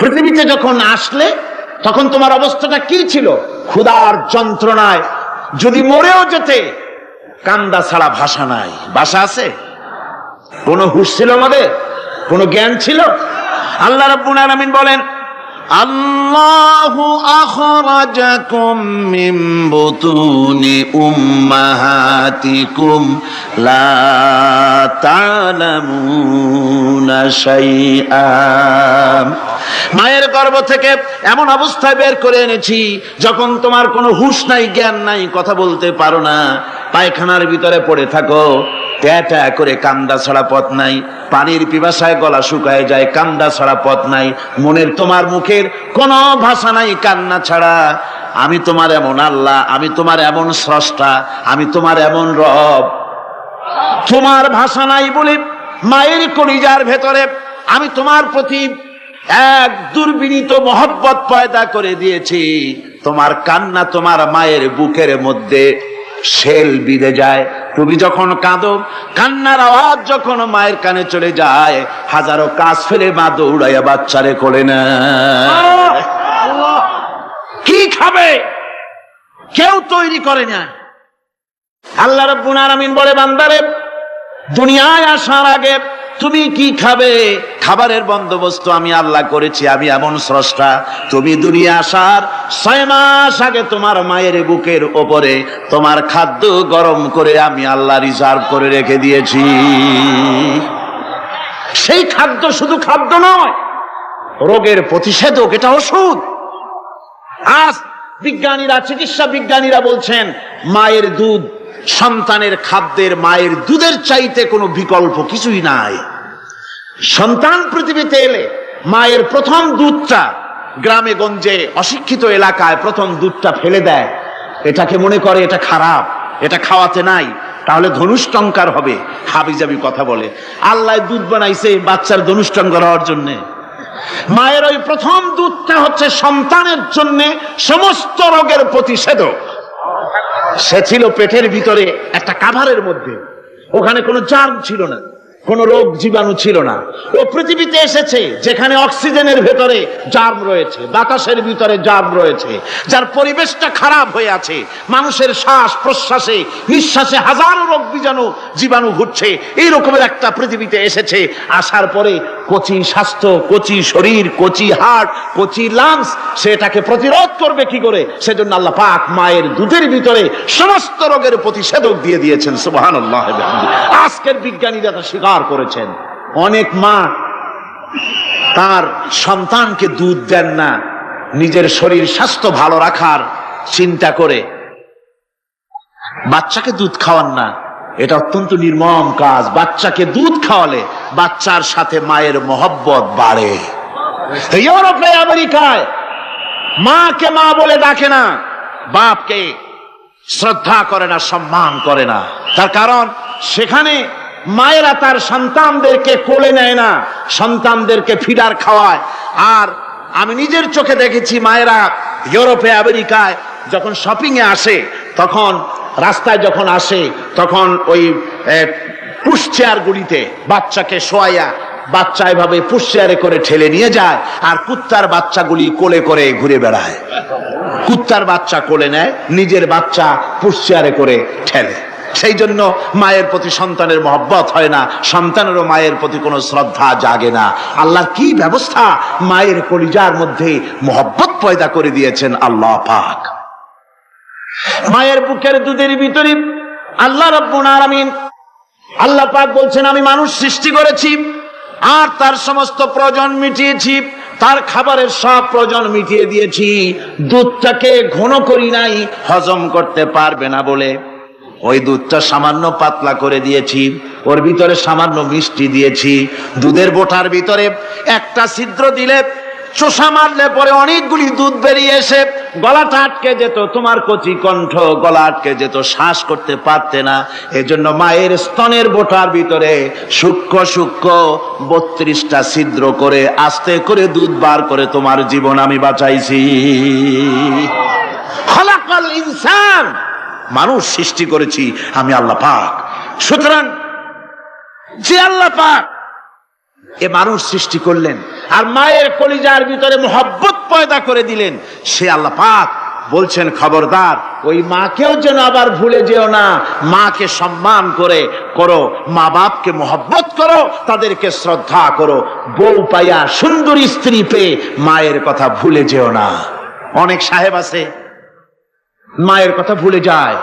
পৃথিবীতে যখন আসলে তখন তোমার অবস্থাটা কি ছিল? ক্ষুধার যন্ত্রণায় যদি মরেও যেতে, কান্দা ছাড়া ভাষা নাই। ভাষা আছে? কোন হুঁশ ছিল আমাদের? কোন জ্ঞান ছিল? আল্লাহ রাব্বুল আলামিন বলেন, আল্লাহু আখরাজাকুম মিন বুতুনি উম্মাহাতিকুম লা তা'লামুনা শাইআ। মায়ের গর্ভ থেকে এমন অবস্থায় বের করে এনেছি যখন তোমার কোনো হুঁশ নাই, জ্ঞান নাই, কথা বলতে পারো না, পায়খানার ভিতরে পড়ে থাকো, ট্যাটা করে কান্দা ছাড়া পথ নাই, পানির পিপাসায় গলা শুকায় যায়, কান্দা ছাড়া পথ নাই, মনের তোমার মুখের কোনো ভাষা নাই কান্না ছাড়া। আমি তোমার এমন আল্লাহ, আমি তোমার এমন স্রষ্টা, আমি তোমার এমন রব। তোমার ভাষা নাই বলে মায়ের কলিজার ভেতরে আমি তোমার প্রতি এক দুর্বিনীত মহব্বত পয়দা করে দিয়েছি। তোমার কান্না তোমার মায়ের বুকের মধ্যে শেল বিঁধে যায়। তুমি যখন কাঁদো, কান্নার আওয়াজ যখন মায়ের কানে চলে যায়, হাজারো কাজ ফেলে মা দৌড়াইয়া বাচ্চারে কোলে নেয়। কি খাবে কেউ তৈরি করে না। আল্লাহ রাব্বুল আলামিন বলে, বান্দারে, দুনিয়ায় আসার আগে তুমি কি খাবে, খাবারের বন্দোবস্ত আমি আল্লাহ করেছি, আমি এমন স্রষ্টা। তুমি দুনিয়া আসার 6 মাস আগে তোমার মায়ের বুকের ওপরে তোমার খাদ্য গরম করে আমি আল্লাহ রিজার্ভ করে রেখে দিয়েছি। সেই খাদ্য শুধু খাদ্য নয়, রোগের প্রতিষেধক, এটা ওষুধ। আজ বিজ্ঞানীরা, চিকিৎসা বিজ্ঞানীরা বলছেন, মায়ের দুধ সন্তানের খাদ্যের, মায়ের দুধের চাইতে কোনো বিকল্প কিছুই নাই। সন্তান পৃথিবীতে এলে মায়ের প্রথম দুধটা, গ্রামে গঞ্জে অশিক্ষিত এলাকায় প্রথম দুধটা ফেলে দেয়। এটাকে মনে করে এটা খারাপ, এটা খাওয়াতে নাই, তাহলে ধনুষ্টঙ্কার হবে, হাবিজাবি কথা বলে। আল্লাহ দুধ বানাইছে বাচ্চার ধনুষ্টঙ্কার হওয়ার জন্য। মায়ের ওই প্রথম দুধটা হচ্ছে সন্তানের জন্য সমস্ত রোগের প্রতিষেধক। সে ছিল পেটের ভিতরে একটা কাভারের মধ্যে, ওখানে কোনো জার্ম ছিল না, কোনো রোগ জীবাণু ছিল না। ও পৃথিবীতে এসেছে যেখানে অক্সিজেনের ভেতরে জার্ম রয়েছে, বাতাসের ভিতরে জার্ম রয়েছে, যার পরিবেশটা খারাপ হয়ে আছে। মানুষের শ্বাস প্রশ্বাসে, নিঃশ্বাসে হাজারো রোগ জীবাণু ঘুরছে। এই রকমের একটা পৃথিবীতে এসেছে। আসার পরে কচি স্বাস্থ্য, কচি শরীর, কচি হার্ট, কচি লাংস, সেটাকে প্রতিরোধ করবে কি করে? সেজন্য আল্লাহ পাক মায়ের দুধের ভিতরে সমস্ত রোগের প্রতিষেধক দিয়ে দিয়েছেন। সুবহানাল্লাহ। আজকের বিজ্ঞানীরা তা স্বীকার করেছেন। অনেক মা তার সন্তানকে দুধ দেন না, নিজের শরীর স্বাস্থ্য ভালো রাখার চিন্তা করে বাচ্চাকে দুধ খাওয়ান না। এটা অত্যন্ত নির্মম কাজ। বাচ্চাকে দুধ খাওয়ালে বাচ্চার সাথে মায়ের মহব্বত বাড়ে। ইউরোপে, আমেরিকায় মাকে মা বলে ডাকে না, বাপকে শ্রদ্ধা করে না, সম্মান করে না। তার কারণ সেখানে মায়েরা তার সন্তানদেরকে কোলে নেয় না, সন্তানদেরকে ফিডার খাওয়ায়। আর আমি নিজের চোখে দেখেছি, মায়েরা ইউরোপে, আমেরিকায় যখন শপিং এ আসে, তখন রাস্তায় যখন আসে, তখন ওই পুশ চেয়ার গুলিতে বাচ্চাকে শোয়াইয়া বাচ্চা এভাবে পুশ চেয়ারে করে ঠেলে নিয়ে যায়, আর কুত্তার বাচ্চাগুলি কোলে করে ঘুরে বেড়ায়। কুত্তার বাচ্চা কোলে নেয়, নিজের বাচ্চা পুশ চেয়ারে করে ঠেলে। সেই জন্য মায়ের প্রতি সন্তানের মহব্বত হয় না, সন্তানেরও মায়ের প্রতি কোনো শ্রদ্ধা জাগে না। আল্লাহর কি ব্যবস্থা! মায়ের কলিজার মধ্যে মহব্বত পয়দা করে দিয়েছেন আল্লাহ পাক। মায়ের বুকের দুধের ভিতরে আল্লাহ রাব্বুল আলামিন, আল্লাহ পাক বলছেন, আমি মানুষ সৃষ্টি করেছি আর তার সমস্ত প্রয়োজন মিটিয়েছি, তার খাবারের সব প্রয়োজন মিটিয়ে দিয়েছি। দুধটাকে ঘন করি নাই, হজম করতে পারবে না বলে ওই দুধটা সামান্য পাতলা করে দিয়েছি, ওর ভিতরে সামান্য মিষ্টি দিয়েছি। দুধের বোটার ভিতরে একটা ছিদ্র দিলে, চোষা মারলে পরে অনেকগুলি দুধ বেরিয়ে এসে গলাটা আটকে যেত, তোমার কচি কণ্ঠ গলা আটকে যেত, শ্বাস করতে পারতে না। এজন্য মায়ের স্তনের বোটার ভিতরে সূক্ষ্ম সূক্ষ্ম 32টা ছিদ্র করে আস্তে করে দুধ বার করে তোমার জীবন আমি বাঁচাইছি। খালাকাল ইনসান, মানুষ সৃষ্টি করেছি আমি আল্লাহ পাক। সুতরাং যে আল্লাহ পাক এ মানুষ সৃষ্টি করলেন আর মায়ের কলিজার ভিতরে মোহব্বত পয়দা করে দিলেন, সে আল্লাহ পাক বলছেন খবরদার ওই মাকেও যেন আবার ভুলে যেও না, মাকে সম্মান করে করো, মা বাপকে মোহব্বত করো, তাদেরকে শ্রদ্ধা করো, বউ পাইয়া সুন্দরী স্ত্রী পেয়ে মায়ের কথা ভুলে যেও না। অনেক সাহেব আছে মায়ের কথা ভুলে যায়,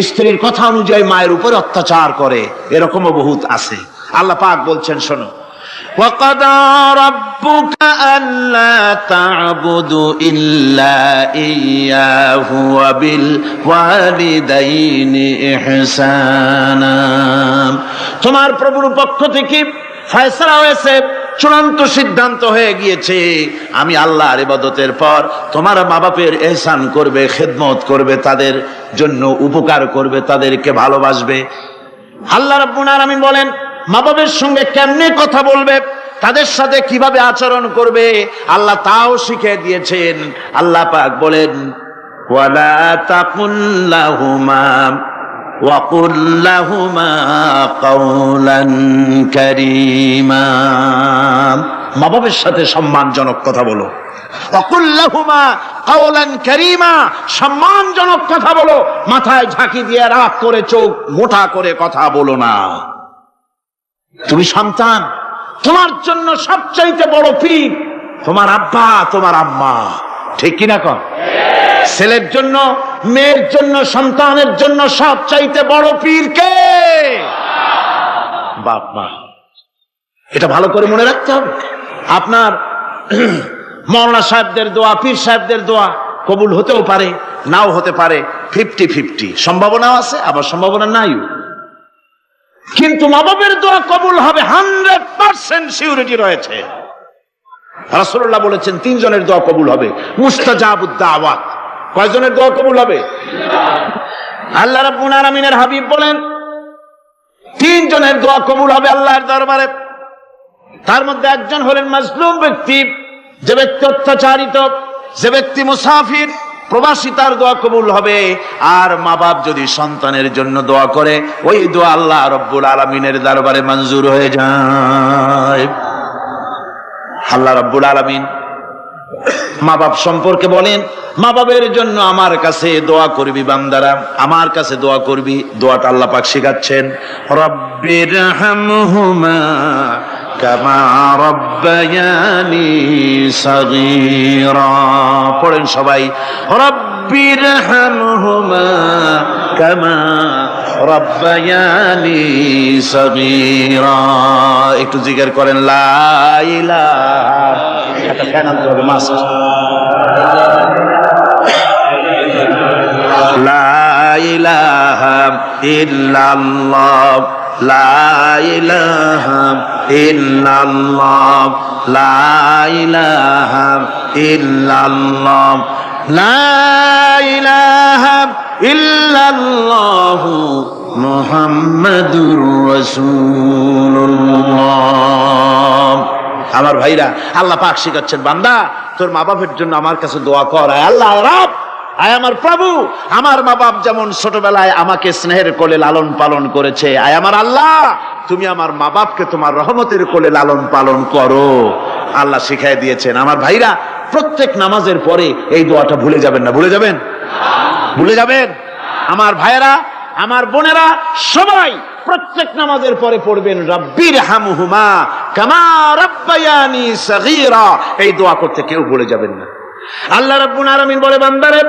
স্ত্রীর কথা অনুযায়ী মায়ের উপর অত্যাচার করে, এরকমও বহুত আছে। আল্লাহ পাক বলছেন শোনো, وَقَضَى رَبُّكَ أَلَّا تَعْبُدُوا إِلَّا إِيَّاهُ وَبِالْوَالِدَيْنِ إِحْسَانًا। তোমার প্রভুর পক্ষ থেকে ফয়সালা হয়েছে, চূড়ান্ত সিদ্ধান্ত হয়ে গিয়েছে, আমি আল্লাহর ইবাদতের পর তোমার মা বাপের ইহসান করবে, খেদমত করবে, তাদের জন্য উপকার করবে, তাদেরকে ভালোবাসবে। আল্লাহ রাব্বুল আলামিন বলেন মা বাবার সঙ্গে কেমনে কথা বলবে, তাদের সাথে কিভাবে আচরণ করবে, আল্লাহ তাও শিখিয়ে দিয়েছেন। আল্লাহ পাক বলেন ওয়ালা তাকুল লাহুমা ওয়া কুল লাহুমা কাওলান কারীমা। মা বাবার সাথে সম্মানজনক কথা বলো, ওয়া কুল লাহুমা কাওলান কারীমা, সম্মানজনক কথা বলো, মাথায় ঝাঁকি দিয়ে রাগ করে চোখ মোটা করে কথা বলো না। তুমি সন্তান, তোমার জন্য সবচাইতে বড় পীর তোমার আব্বা তোমার আম্মা, ঠিক কিনা কন? ছেলের জন্য, মেয়ের জন্য, সন্তানের জন্য সবচাইতে বড় পীর কে? বাপ মা। এটা ভালো করে মনে রাখতে হবে। আপনার মৌলানা সাহেবদের দোয়া, পীর সাহেবদের দোয়া কবুল হতেও পারে, নাও হতে পারে, 50-50 সম্ভাবনাও আছে, আবার সম্ভাবনা নাই। কিন্তু মা বাবের দোয়া কবুল হবে 100% সিউরিটি রয়েছে। রাসূলুল্লাহ বলেছেন 3 জনের দোয়া কবুল হবে, মুস্তাজাবুদ দাওয়াত। কয়জনের দোয়া কবুল হবে? আল্লাহ রাব্বুল আলামিনের হাবিব বলেন 3 জনের দোয়া কবুল হবে আল্লাহর দরবারে। তার মধ্যে একজন হলেন মাজলুম ব্যক্তি, যে ব্যক্তি অত্যাচারিত, যে ব্যক্তি মুসাফির, প্রবাসী, তার দোয়া কবুল হবে। আর মা বাপ যদি সন্তানের জন্য দোয়া করে, ওই দোয়া আল্লাহ রব্বুল আলামিনের দরবারে মঞ্জুর হয়ে যায়। আল্লাহ রব্বুল আলামিন মা বাপ সম্পর্কে বলেন, মা বাবের জন্য আমার কাছে দোয়া করবি বান্দারা, আমার কাছে দোয়া করবি। দোয়াটা আল্লাহ পাক শিখাচ্ছেন, রব্বিরহামহুমা কামা রব্বায়ানি সাগীরা। পড়েন সবাই, রব্বিরহামহুমা কামা রব্বায়ানি সাগীরা। একটু জিকির করেন লা ইলাহা, একটা ফ্যান আনতে হবে মাস্ক। লা ইলাহা ইল্লাল্লাহ, লা ইলাহা ইল্লাল্লাহ, লা ইলাহা ইল্লাল্লাহ, লা ইলাহা ইল্লাল্লাহ মুহাম্মাদুর রাসূলুল্লাহ। আমার ভাইরা, আল্লাহ পাক শিখাচ্ছেন, বান্দা তোর মা বাপের জন্য আমার কাছে দোয়া কর। আল্লাহ রাব, আয় আমার প্রভু, আমার মা বাপ যেমন ছোটবেলায় আমাকে স্নেহের কোলে লালন পালন করেছে, আয় আমার আল্লাহ তুমি আমার মা বাপকে তোমার রহমতের কোলে লালন পালন করো। আল্লাহ শিখাই দিয়েছেন। আমার ভাইরা, প্রত্যেক নামাজের পরে এই দোয়াটা ভুলে যাবেন না। ভুলে যাবেন? ভুলে যাবেন? আমার ভাইয়েরা, আমার বোনেরা, সবাই প্রত্যেক নামাজের পরে পড়বেন রব্বিরহামহুমা কামা রব্বায়ানি সাগীরা। এই দোয়া করতে কেউ ভুলে যাবেন না। আল্লাহ রাব্বুল আলামিন বলে, বান্দারে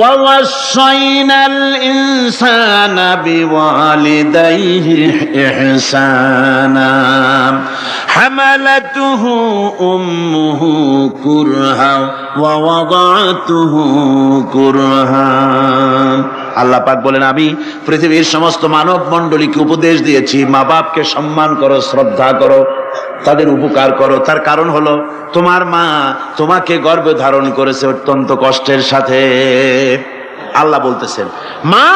وَوَصَّيْنَا الْإِنسَانَ بِوَالِدَيْهِ إِحْسَانًا حَمَلَتْهُ أُمُّهُ كُرْهًا وَوَضَعَتْهُ كُرْهًا। আল্লাহ পাক বলেন, আমি পৃথিবীর সমস্ত মানব মণ্ডলীকে উপদেশ দিয়েছি, মা বাপকে সম্মান করো, শ্রদ্ধা করো, তাদের উপকার করো। তার কারণ হলো তোমার মা তোমাকে গর্ভে ধারণ করেছে অত্যন্ত কষ্টের সাথে। আল্লাহ বলতেছেন, মা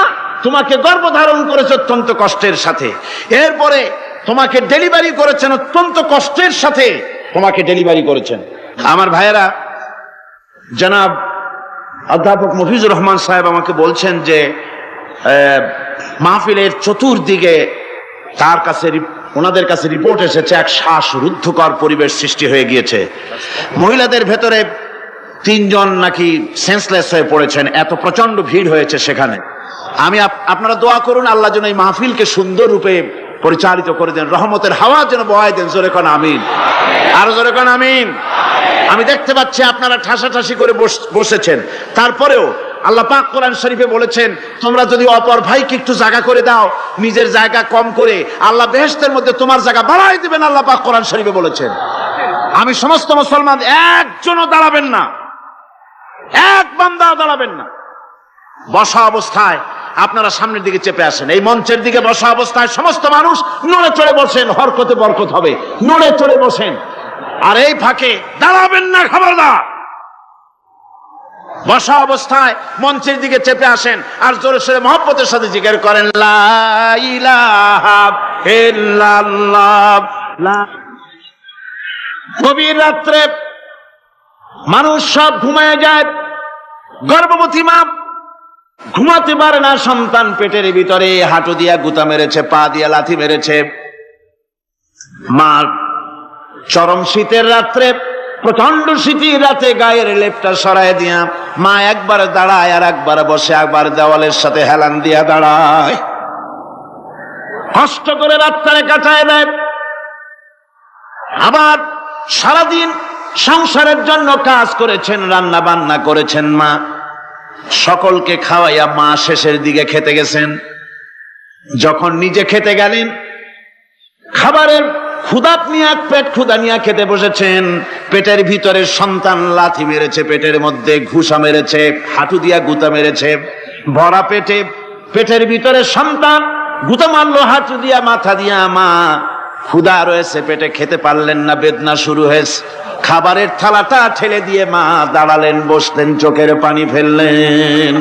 তোমাকে গর্ভ ধারণ করেছে অত্যন্ত কষ্টের সাথে, এরপরে তোমাকে ডেলিভারি করেছেন অত্যন্ত কষ্টের সাথে, তোমাকে ডেলিভারি করেছেন। আমার ভাইয়েরা, জনাব অধ্যাপক মফিজুর রহমান সাহেব আমাকে বলছেন যে মাহফিলের চতুর্দিকে তার কাছে ওনাদের কাছে রিপোর্ট এসেছে এক শ্বাসরুদ্ধকর পরিবেশ সৃষ্টি হয়ে গিয়েছে। মহিলাদের ভেতরে 3 জন নাকি সেন্সলেস হয়ে পড়েছেন, এত প্রচন্ড ভিড় হয়েছে সেখানে। আমি আপনারা দোয়া করুন আল্লাহ যেন এই মাহফিলকে সুন্দর রূপে পরিচালিত করে দেন, রহমতের হাওয়া যেন বহায় দেন। জোরে কোন আমিন, আরো জোরে কোন আমিন। আমি দেখতে পাচ্ছি আপনারা ঠাসাঠাসি করে বসেছেন, তারপরেও আল্লাহ পাক কোরআন শরীফে বলেছেন তোমরা যদি অপর ভাইকে একটু জায়গা করে দাও, নিজের জায়গা কম করে, আল্লাহ বেহেশতের মধ্যে তোমার জায়গা বাড়াই দিবেন। আল্লাহ পাক কোরআন শরীফে বলেছেন। আমি সমস্ত মুসলমান একজনও দাঁড়াবেন না, এক বান্দা দাঁড়াবেন না। বসা অবস্থায় আপনারা সামনের দিকে চেপে আসেন। এই মঞ্চের দিকে বসা অবস্থায় সমস্ত মানুষ নড়ে চড়ে বসেন, হরকতে বরকত হবে, নড়ে চড়ে বসেন। আর এই ফাঁকে দাঁড়াবেন না, খবরদার। বসা অবস্থায় মঞ্চের দিকে চেপে আসেন আর জোরে সোরে মহব্বতের সাথে জিকির করেন লা ইলাহা ইল্লাল্লাহ। গভীর রাত্রে মানুষ সব ঘুমায় যায়, গর্ভবতী মা ঘুমাতে পারে না, সন্তান পেটের ভিতরে, হাঁটু দিয়া গুতা মেরেছে, পা দিয়া লাথি মেরেছে। মা চরম শীতের রাত্রে, প্রচন্ড শীতের রাতে গায়ের লেপটা সরায় দিয়া মা একবার দাঁড়ায় আর একবার বসে, একবার দেওয়ালের সাথে হেলান দিয়া দাঁড়ায়, কষ্ট করে রাতটারে কাটায় দেয়। আবার সারাদিন সংসারের জন্য কাজ করেছেন, রান্না বান্না করেছেন মা, সকলকে খাওয়াইয়া মা শেষের দিকে খেতে গেছেন। যখন নিজে খেতে গেলেন, খাবারের ক্ষুধা নিয়ে, পেট ক্ষুধা নিয়ে খেতে বসেছেন, পেটের ভিতরে সন্তান লাথি মেরেছে, পেটের মধ্যে ঘুষা মেরেছে, হাঁটু দিয়া গুতা মেরেছে, ভরা পেটে, পেটের ভিতরে সন্তান গুতা মারলো হাঁটু দিয়া, মাথা দিয়া। মা ক্ষুধা রয়েছে, পেটে খেতে পারলেন না, বেদনা শুরু হয়েছে। খাবারের থালাটা ঠেলে দিয়ে মা দাঁড়ালেন, বসলেন, চোখের পানি ফেললেন।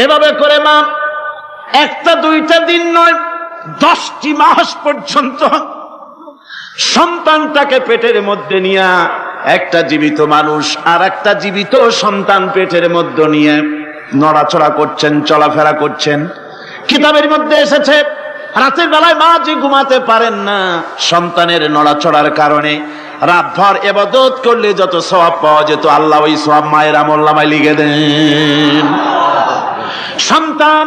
এভাবে করে মা একটা দুইটা দিন নয়, 10টি মাস পর্যন্ত সন্তানটাকে পেটের মধ্যে নিয়ে, একটা জীবিত মানুষ আর একটা জীবিত সন্তান পেটের মধ্যে নিয়ে নড়াচড়া করছেন, চলাফেরা করছেন। কিতাবের মধ্যে এসেছে রাতের বেলায় মা যে ঘুমাতে পারেন না সন্তানের নড়াচড়ার কারণে, রাতভর ইবাদত করলে যত সওয়াব পাওয়া যেত আল্লাহ ওই সওয়াব মায়ের আমলনামায় লিখে দেন। সন্তান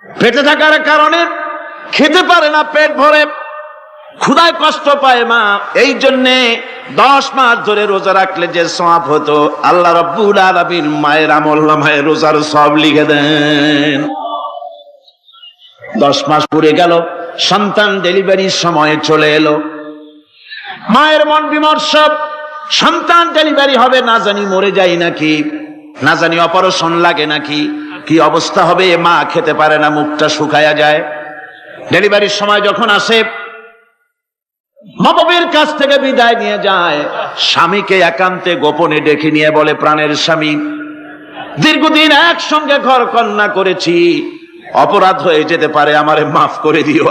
পেটে থাকার কারণে খেতে পারে না, পেট ভরে, ক্ষুধায় কষ্ট পায় মা। এই জন্যে 10 মাস ধরে রোজা রাখলে যে সওয়াব হতো আল্লাহ রাব্বুল আলামিন মায়ের আমলনামায় রোজার সওয়াব লিখে দেন। 10 মাস পুরে গেল, সন্তান ডেলিভারির সময় চলে এলো। মায়ের মন বিমর্ষ, সন্তান ডেলিভারি হবে, না জানি মরে যায় নাকি, না জানি অপারেশন লাগে নাকি, কি অবস্থা হবে। মা খেতে পারে না, মুখটা শুকায়া যায়। ডেলিভারির সময় যখন আসে, মাবাবের কাছ থেকে বিদায় নিয়ে যায়, স্বামীকে একান্তে গোপনে ডেকে নিয়ে বলে, প্রাণের স্বামী, দীর্ঘদিন একসঙ্গে ঘর কন্যা করেছি, অপরাধ হয়ে যেতে পারে, আমারে মাফ করে দিও।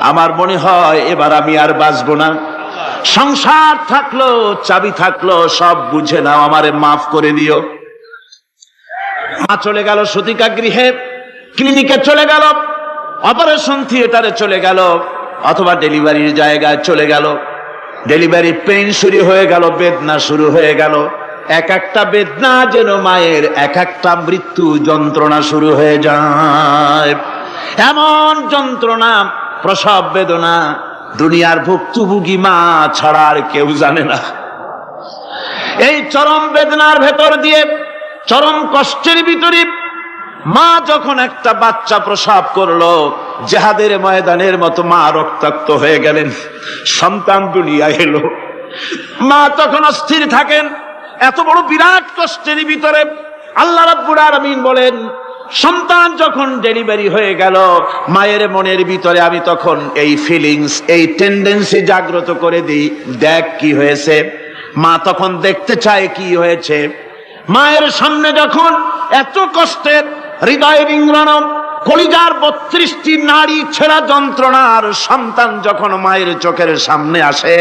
আমার মনে হয় এবার আমি আর বাঁচবো না। সংসার থাকলো, চাবি থাকলো, সব বুঝে নাও, আমারে মাফ করে দিও। মা চলে গেল সতিকা গৃহে, ক্লিনিকে চলে গেল, অপারেশন থিয়েটারে চলে গেল, অথবা ডেলিভারির জায়গায় চলে গেল। ডেলিভারি পেইন শুরু হয়ে গেল, বেদনা শুরু হয়ে গেল। এক একটা বেদনা যেন মায়ের এক একটা মৃত্যু যন্ত্রণা শুরু হয়ে যায়। এমন যন্ত্রণা, প্রসব বেদনা দুনিয়ার ভুক্তভোগী মা ছাড়া আর কেউ জানে না। এই চরম বেদনার ভেতর দিয়ে, চরম কষ্টের ভিতরে মা যখন একটা বাচ্চা প্রসব করলো, জিহাদের ময়দানের মতো মা রক্তাক্ত হয়ে গেলেন, সন্তান দুনিয়ায় এলো। মা তখন অস্থির থাকেন। এত বড় বিরাট কষ্টের ভিতরে আল্লাহ রাব্বুল আলামিন বলেন, সন্তান যখন ডেলিভারি হয়ে গেল, মায়ের মনের ভিতরে আমি তখন এই ফিলিংস, এই টেন্ডেন্সি জাগ্রত করে দিই, দেখ কি হয়েছে। মা তখন দেখতে চায় কি হয়েছে। মায়ের সামনে যখন এত কষ্টের, হৃদয় বিংড়ানো, কলিজার 32টি নারী ছেঁড়া যন্ত্রণার সন্তান যখন মায়ের চোখের সামনে আসে,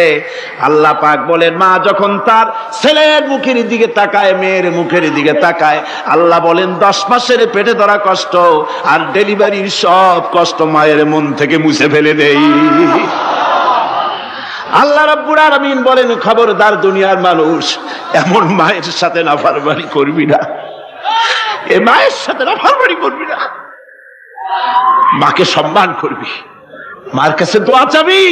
আল্লাহ পাক বলেন, মা যখন তার ছেলের মুখের দিকে তাকায়, মেয়ের মুখের দিকে তাকায়, আল্লাহ বলেন 10 মাসের পেটে ধরা কষ্ট আর ডেলিভারির সব কষ্ট মায়ের মন থেকে মুছে ফেলে দেই। আল্লাহ রাব্বুল আলামিন বলেন, খবরদার দুনিয়ার মানুষ, এমন মায়ের সাথে নাফরমানি করবি না, এ মায়ের সাথে নাফরমানি করবি না, মাকে সম্মান করবি, মার কাছে দোয়া চাবি।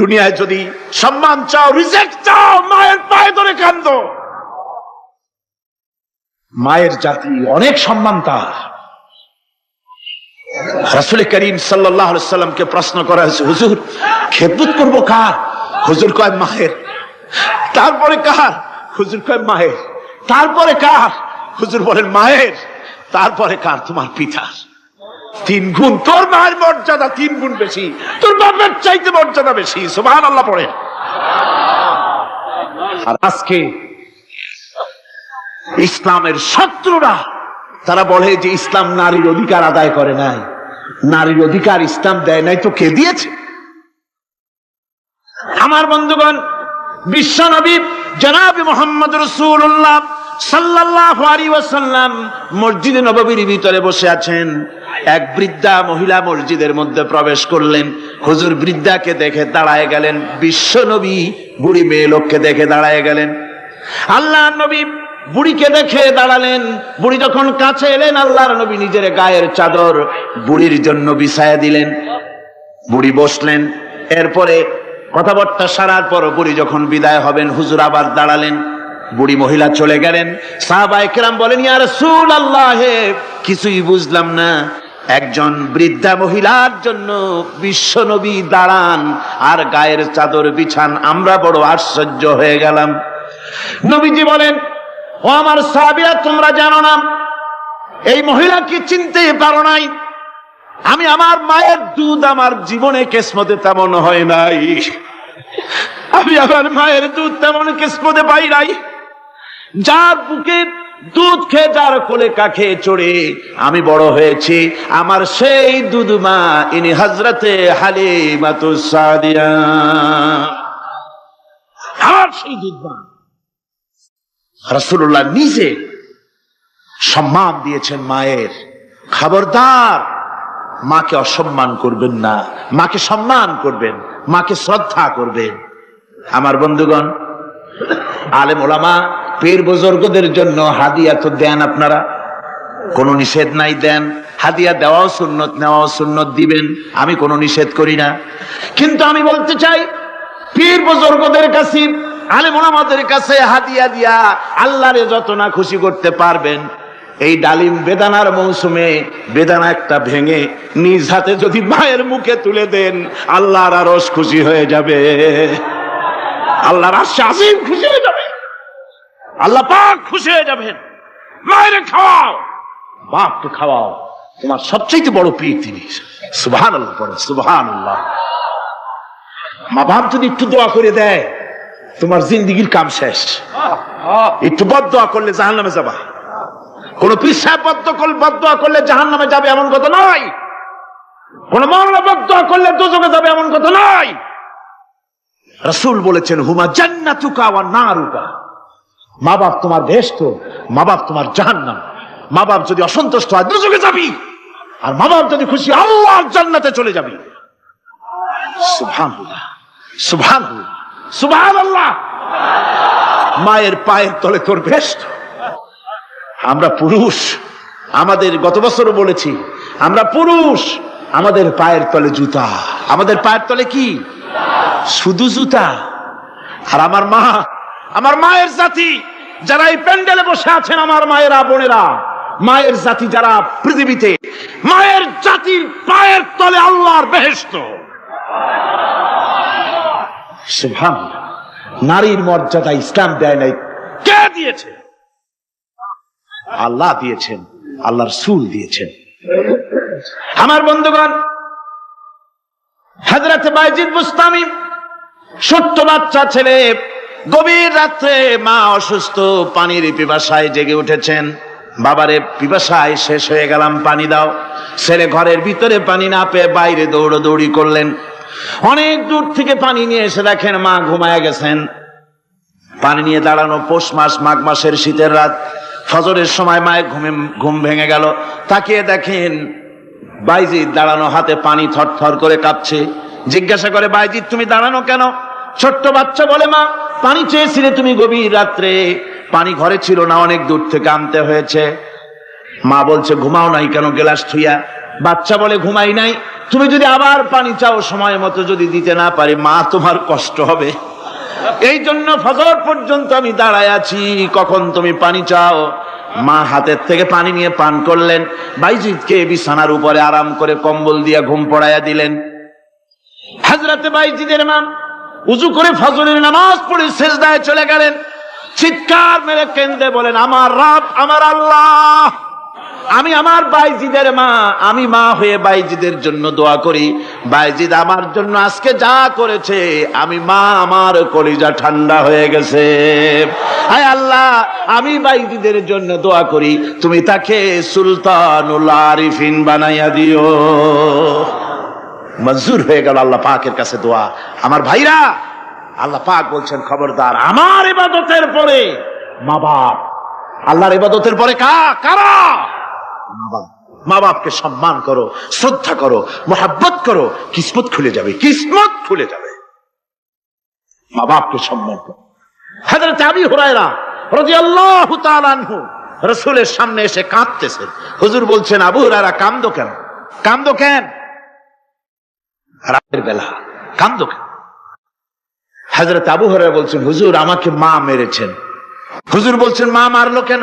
দুনিয়ায় যদি সম্মান চাও, রিজেক্ট চাও, মায়ের পায়ে ধরে কাঁদো। মায়ের জাতি অনেক সম্মান তার। রাসূল করিম সাল্লাল্লাহু আলাইহি সাল্লামকে প্রশ্ন করা হয়েছে, হুজুর খেদমত করবো কার? হুজুর কয় মায়ের। তারপরে কার? হুজুর কয় মায়ের। তারপরে কার? হুজুর বলেন মায়ের। তারপরে কার? তোমার পিতার। 3 গুণ। তোর মায়ের মর্যাদা 3 গুণ বেশি, তোর বাপের চাইতে মর্যাদা বেশি। সুবহানাল্লাহ পড়ে। আর আজকে ইসলামের শত্রুরা তারা বলে যে ইসলাম নারীর অধিকার আদায় করে নাই। নারীর অধিকার ইসলাম দেয় নাই তো কে দিয়েছে? আমার বন্ধুগণ, বিশ্বনবী জনাব মুহাম্মদ রাসূলুল্লাহ সাল্লাল্লাহু আলাইহি ওয়াসাল্লাম মসজিদে নববীর ভিতরে বসে আছেন। এক বৃদ্ধা মহিলা মসজিদের মধ্যে প্রবেশ করলেন। হুজুর বৃদ্ধাকে দেখে দাঁড়ায় গেলেন। বিশ্বনবী বুড়ি মেয়ে লোককে দেখে দাঁড়ায় গেলেন। আল্লাহর নবী বুড়িকে দেখে দাঁড়ালেন। বুড়ি যখন কাছে এলেন, আল্লাহর নবী নিজের গায়ের চাদর বুড়ির জন্য বিছায়া দিলেন। বুড়ি বসলেন। এরপরে কথাবার্তা সারার পর বুড়ি যখন বিদায় হবেন, হুজুর আবার দাঁড়ালেন। বুড়ি মহিলা চলে গেলেন। সাহাবায়ে কেরাম বলেন, ইয়া রাসূলুল্লাহ, কিছুই বুঝলাম না, একজন বৃদ্ধা মহিলার জন্য বিশ্বনবী দাঁড়ান আর গায়ের চাদর বিছান, আমরা বড় আশ্চর্য হয়ে গেলাম। নবীজি বলেন, ও আমার সাহাবীরা, তোমরা জানো না, এই মহিলা কি চিনতে পারো নাই? আমি আমার মায়ের দুধ আমার জীবনে কিসমতে তেমন হয় নাই। আমি আমার মায়ের দুধ তেমন কিসমতে পাই নাই। যার বুকে দুধ খেয়ে, যার কোলে কাখে চড়ে আমি বড় হয়েছি, আমার সেই দুধ মা, ইনি হযরতে হালিমাতুস সাদিয়া, আমার সেই দুধ মা। রাসূলুল্লাহ নিজে সম্মান দিয়েছেন মায়ের। খবরদার মাকে অসম্মান করবেন না, মাকে সম্মান করবেন, মাকে শ্রদ্ধা করবেন। আমার বন্ধুগণ, আলেম ওলামা পীর বুজুর্গদের জন্য হাদিয়া তো দেন, আপনারা কোনো নিষেধ নাই, দেন। হাদিয়া দেওয়াও সুন্নত, নেওয়াও সুন্নত, দিবেন, আমি কোনো নিষেধ করি না। কিন্তু আমি বলতে চাই, পীর বুজুর্গদের কাছে, আলেম ওলামাদের কাছে হাদিয়া দিয়া আল্লাহরে যত না খুশি করতে পারবেন, এই ডালিম বেদানার মৌসুমে বেদানা একটা ভেঙে নিজ হাতে যদি মায়ের মুখে তুলে দেন, আল্লাহর আরশ খুশি হয়ে যাবে, আল্লাহর আরশ আজিম খুশি হয়ে যাবে, আল্লাহ পাক খুশি হয়ে যাবেন। মায়ের খাওয়াও, বাপকে খাওয়াও, তোমার সবচেয়ে বড় পীর তিনি। সুবহানাল্লাহ পড়ে, সুবহানাল্লাহ। মা বাপ যদি একটু দোয়া করে দেয়, তোমার জিন্দেগির কাম শেষ। একটু বদদোয়া করলে জাহান্নামে যাবা। কোন পীর সাহেব বদদোয়া করলে জাহান্নামে যাবে এমন কথা নয়। কোন মাওলানা বদদোয়া করলে দোজখে যাবে এমন কথা নয়। রাসূল বলেছেন, হুমা জান্নাতুকা ওয়া নারুকা। মা বাপ তোমার বেহেশত, মা বাপ তোমার জাহান্নাম। মা বাপ যদি অসন্তুষ্ট হয়, দোজখে যাবি, আর মা বাপ যদি খুশি, আল্লাহর জান্নাতে চলে যাবি। সুবহানাল্লাহ, সুবহানাল্লাহ, সুবহানাল্লাহ। মায়ের পায়ের তলে তোর বেহেশত। আমরা পুরুষ, আমাদের গত বছরও বলেছি, আমরা পুরুষ, আমাদের পায়ের তলে জুতা। আমাদের পায়ের তলে কি? শুধু জুতা। আর আমার মা, আমার মায়ের জাতি যারা এই প্যান্ডেলে বসে আছেন, আমার মায়েরা, বোনেরা, মায়ের জাতি যারা পৃথিবীতে, মায়ের জাতির পায়ের তলে আল্লাহর বেহেশত। সুবহানাল্লাহ। নারীর মর্যাদা ইসলাম দেয় নাই, কে দিয়েছে? আল্লাহ দিয়েছেন, আল্লাহর রাসূল দিয়েছেন। আমার বন্ধুগণ, হযরত বাইজিদ বুস্তামি, ছোট্ট বাচ্চা ছেলে, গভীর রাত্রে মা অসুস্থ, পানির পিপাসায় জেগে উঠেছেন। বাবারে পিপাসায় শেষ হয়ে গেলাম, পানি দাও। ছেলে ঘরের ভিতরে পানি না পেয়ে বাইরে দৌড়াদৌড়ি করলেন। অনেক দূর থেকে পানি নিয়ে এসে দেখেন মা ঘুমায় গেছেন। পানি নিয়ে দাঁড়ানো পৌষ মাস, মাঘ মাসের শীতের রাত, ফজরের সময় মায়ের ঘুম ভেঙে গেল। তাকিয়ে দেখেন বাইজিদ দাঁড়ানো, হাতে পানি থরথর করে কাঁপছে। জিজ্ঞাসা করে, বাইজিদ তুমি দাঁড়ানো কেন? ছোট্ট বাচ্চা বলে, মা পানি চেয়েছিলে তুমি গভীর রাত্রে, পানি ঘরে ছিল না, অনেক দূর থেকে আনতে হয়েছে। মা বলছে, ঘুমাও নাই কেন গ্লাস থুইয়া? বাচ্চা বলে, ঘুমাই নাই। তুমি যদি আবার পানি চাও, সময় মতো যদি দিতে না পারি, মা তোমার কষ্ট হবে, এই জন্য ফজর পর্যন্ত আমি দাঁড়ায় আছি, কখন তুমি পানি চাও। মা হাতের থেকে পানি নিয়ে পান করলেন। বাইজিদকে বিছানার উপরে আরাম করে কম্বল দিয়ে ঘুম পড়াইয়া দিলেন। হযরতে বাইজিদের মা উযু করে ফজরের নামাজ পড়ে সিজদায় চলে গেলেন। চিৎকার মেরে কেঁদে বলেন, আমার রব, আমার আল্লাহ, আমি আমার বাইজিদের মা, আমি মা হয়ে বাইজিদের জন্য দোয়া করি। বাইজিদ আমার জন্য আজকে যা করেছে, আমি মা, আমার কলিজা ঠান্ডা হয়ে গেছে। হায় আল্লাহ, আমি বাইজিদের জন্য দোয়া করি, তুমি তাকে সুলতানুল আরিফিন বানাইয়া দিও। মঞ্জুর হয়ে গেল আল্লাহ পাকের কাছে দোয়া। আমার ভাইরা, আল্লাহ পাক বলছেন, খবরদার আমার ইবাদতের পরে মা বাপ, আল্লাহর ইবাদতের পরে কারা? মা বাপকে সম্মান করো, শ্রদ্ধা করো, মোহাব্বত করো, কিসমত খুলে যাবে, কিসমত খুলে যাবে। মা বাপকে সম্মান করো। হযরত আবু হুরায়রা রাদিয়াল্লাহু তাআলা আনহু রাসূলের সামনে এসে কাঁদতেছেন। হুজুর বলছেন, আবু হুরায়রা কাঁদো কেন? কাঁদো কেন? রাতের বেলা কাঁদো কেন? হযরত আবু হুরায়রা বলছেন, হুজুর আমাকে মা মেরেছেন। হুজুর বলছেন, মা মারলো কেন?